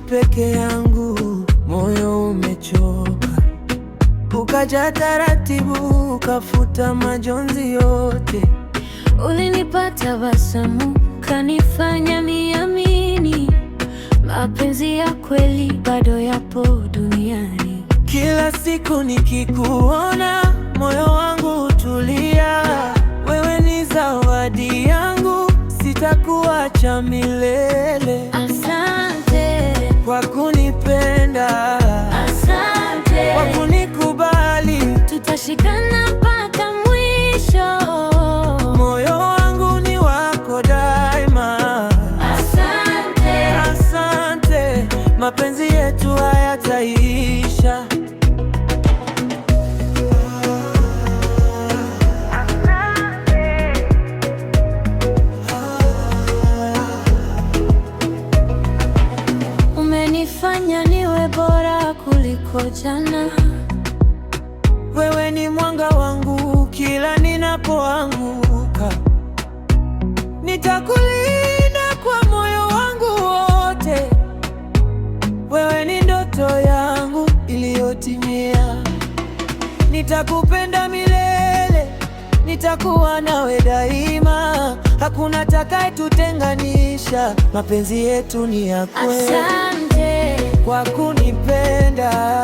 peke yangu, moyo umechoka. Ukaja taratibu, ukafuta majonzi yote. Ulinipa tabasamu, kanifanya niamini mapenzi ya kweli bado yapo duniani. Kila siku nikikuona, moyo wangu hutulia. Wewe ni zawadi yangu, sitakuacha milele. Asante kwa kunipenda, asante kwa kunikubali. Tutashikana mpaka mwisho. Moyo wangu ni wako daima. Asante, asante. Mapenzi yetu hayataisha. umenifanya niwe bora kuliko jana. Wewe ni mwanga wangu kila ninapoanguka. Nitakulinda kwa moyo wangu wote. Wewe ni ndoto yangu iliyotimia. Nitakupenda milele, nitakuwa nawe daima. Hakuna atakayetutenganisha, mapenzi yetu ni ya kweli. Asante kwa kunipenda.